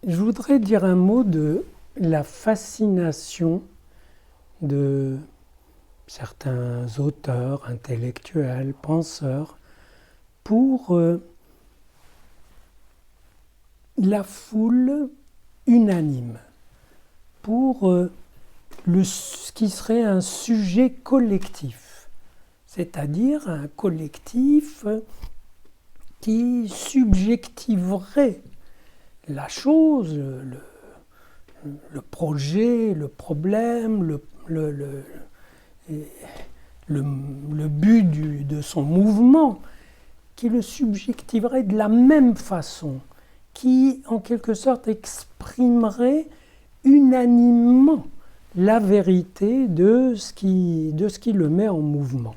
Je voudrais dire un mot de la fascination de certains auteurs, intellectuels, penseurs, pour la foule unanime, pour ce qui serait un sujet collectif, c'est-à-dire un collectif qui subjectiverait la chose, le projet, le problème, le but de son mouvement, qui le subjectiverait de la même façon, qui en quelque sorte exprimerait unanimement la vérité de ce qui le met en mouvement.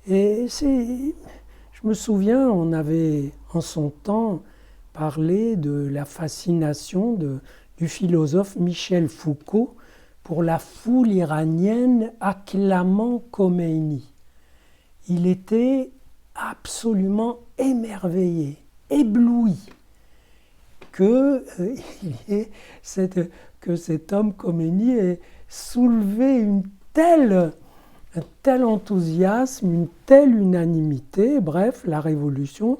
Et je me souviens, on avait en son temps parlé de la fascination du philosophe Michel Foucault pour la foule iranienne acclamant Khomeini. Il était absolument émerveillé, ébloui que cet homme Khomeini ait soulevé un tel enthousiasme, une telle unanimité. Bref, la révolution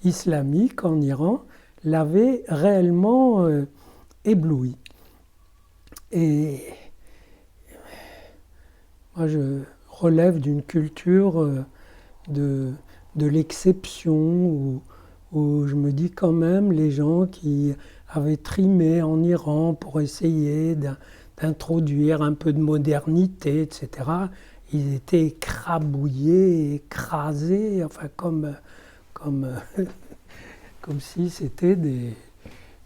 islamique en Iran l'avait réellement ébloui. Et moi, je relève d'une culture de l'exception, où je me dis quand même, les gens qui avaient trimé en Iran pour essayer d'introduire un peu de modernité, etc., ils étaient écrabouillés, écrasés, enfin comme si c'était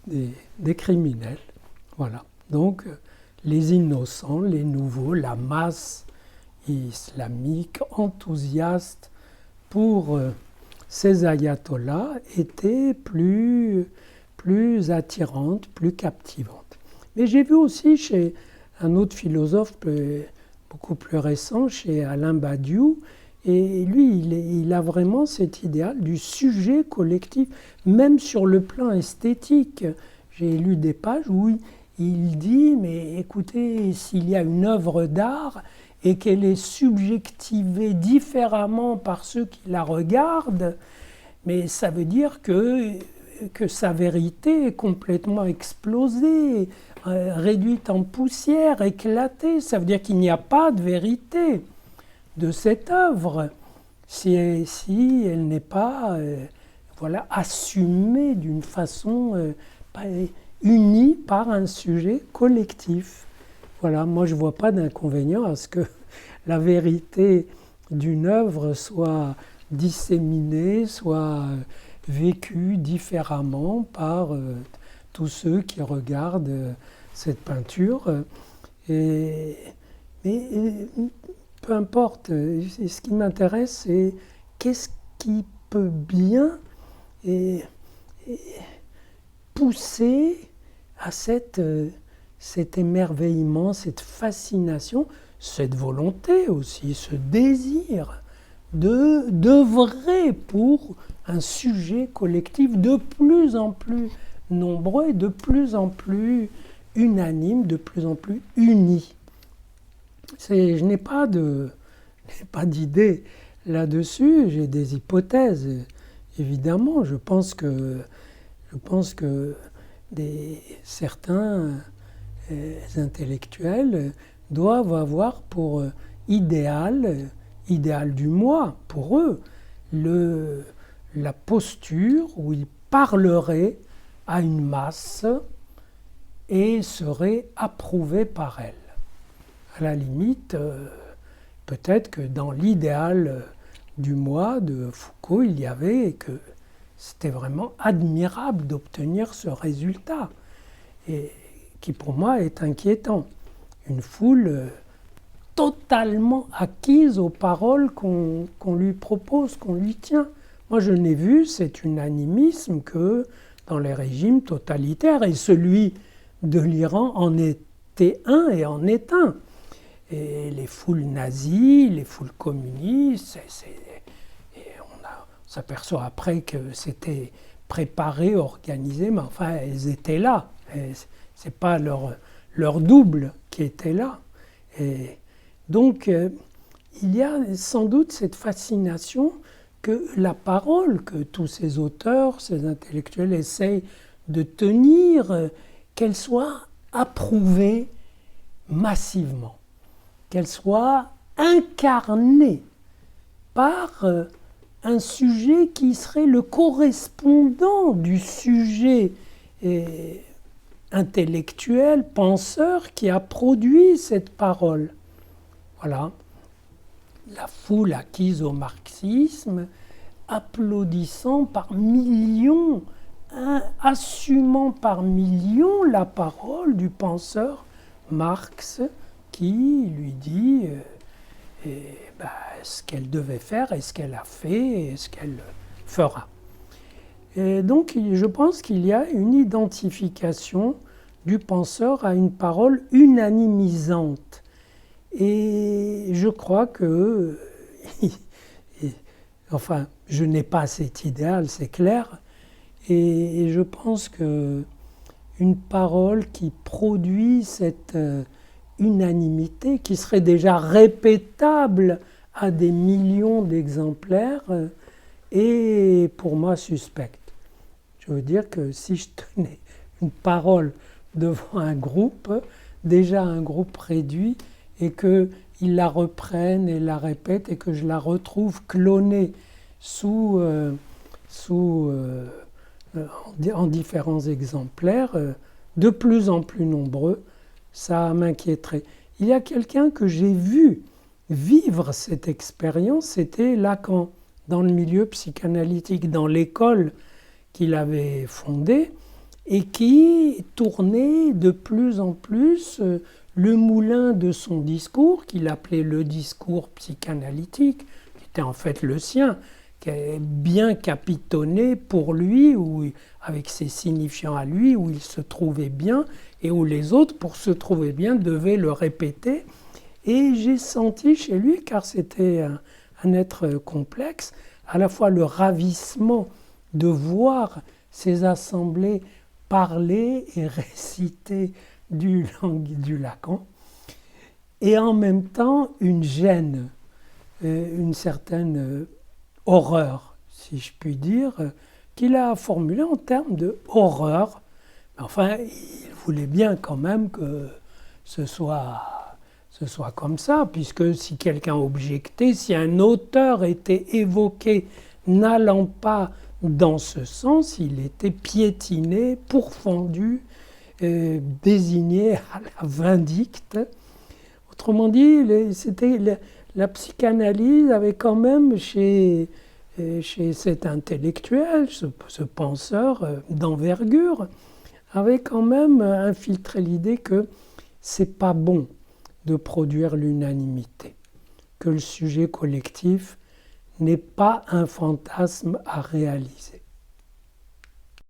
des criminels. Voilà. Donc, les innocents, les nouveaux, la masse islamique enthousiaste pour ces ayatollahs était plus attirante, plus captivante. Mais j'ai vu aussi chez un autre philosophe beaucoup plus récent, chez Alain Badiou, et lui, il a vraiment cet idéal du sujet collectif, même sur le plan esthétique. J'ai lu des pages où il dit, mais écoutez, s'il y a une œuvre d'art et qu'elle est subjectivée différemment par ceux qui la regardent, mais ça veut dire que sa vérité est complètement explosée, réduite en poussière, éclatée. Ça veut dire qu'il n'y a pas de vérité de cette œuvre si elle n'est pas assumée d'une façon unie par un sujet collectif. Voilà, moi je ne vois pas d'inconvénient à ce que la vérité d'une œuvre soit disséminée, soit vécue différemment par tous ceux qui regardent cette peinture. Mais peu importe, ce qui m'intéresse, c'est qu'est-ce qui peut bien pousser à cet émerveillement, cette fascination, cette volonté aussi, ce désir d'œuvrer pour un sujet collectif de plus en plus nombreux et de plus en plus unanime, de plus en plus uni. Je n'ai pas d'idée là-dessus, j'ai des hypothèses, évidemment. Je pense que certains intellectuels doivent avoir pour idéal du moi, pour eux, la posture où ils parleraient à une masse et seraient approuvés par elle. À la limite, peut-être que dans l'idéal du moi de Foucault, il y avait et que c'était vraiment admirable d'obtenir ce résultat, et qui pour moi est inquiétant. Une foule totalement acquise aux paroles qu'on lui propose, qu'on lui tient. Moi, je n'ai vu cet unanimisme que dans les régimes totalitaires, et celui de l'Iran en était un et en est un. Et les foules nazies, les foules communistes, on s'aperçoit après que c'était préparées, organisées, mais enfin, elles étaient là. Ce n'est pas leur double qui était là. Et donc, il y a sans doute cette fascination que la parole, que tous ces auteurs, ces intellectuels essayent de tenir, qu'elle soit approuvée massivement, qu'elle soit incarnée par un sujet qui serait le correspondant du sujet intellectuel, penseur, qui a produit cette parole. Voilà. La foule acquise au marxisme, applaudissant par millions, assumant par millions la parole du penseur Marx, qui lui dit ce qu'elle devait faire, et ce qu'elle a fait, et ce qu'elle fera. Et donc, je pense qu'il y a une identification du penseur à une parole unanimisante. Et je crois que, enfin, je n'ai pas cet idéal, c'est clair, et je pense que une parole qui produit cette unanimité, qui serait déjà répétable à des millions d'exemplaires, est pour moi suspecte. Je veux dire que si je tenais une parole devant un groupe, déjà un groupe réduit, et qu'ils la reprennent et la répètent, et que je la retrouve clonée en différents exemplaires, de plus en plus nombreux, ça m'inquiéterait. Il y a quelqu'un que j'ai vu vivre cette expérience, c'était Lacan, dans le milieu psychanalytique, dans l'école qu'il avait fondée, et qui tournait de plus en plus le moulin de son discours, qu'il appelait le discours psychanalytique, qui était en fait le sien, qui est bien capitonné pour lui, avec ses signifiants à lui, où il se trouvait bien, et où les autres, pour se trouver bien, devaient le répéter. Et j'ai senti chez lui, car c'était un être complexe, à la fois le ravissement de voir ces assemblées parler et réciter du Lacan, et en même temps une gêne, une certaine horreur, si je puis dire, qu'il a formulée en termes de horreur. Enfin, il voulait bien quand même que ce soit comme ça, puisque si quelqu'un objectait, si un auteur était évoqué n'allant pas dans ce sens, il était piétiné, pourfendu, désigné à la vindicte. Autrement dit, la psychanalyse avait quand même chez cet intellectuel, ce penseur d'envergure, avait quand même infiltré l'idée que c'est pas bon de produire l'unanimité, que le sujet collectif n'est pas un fantasme à réaliser.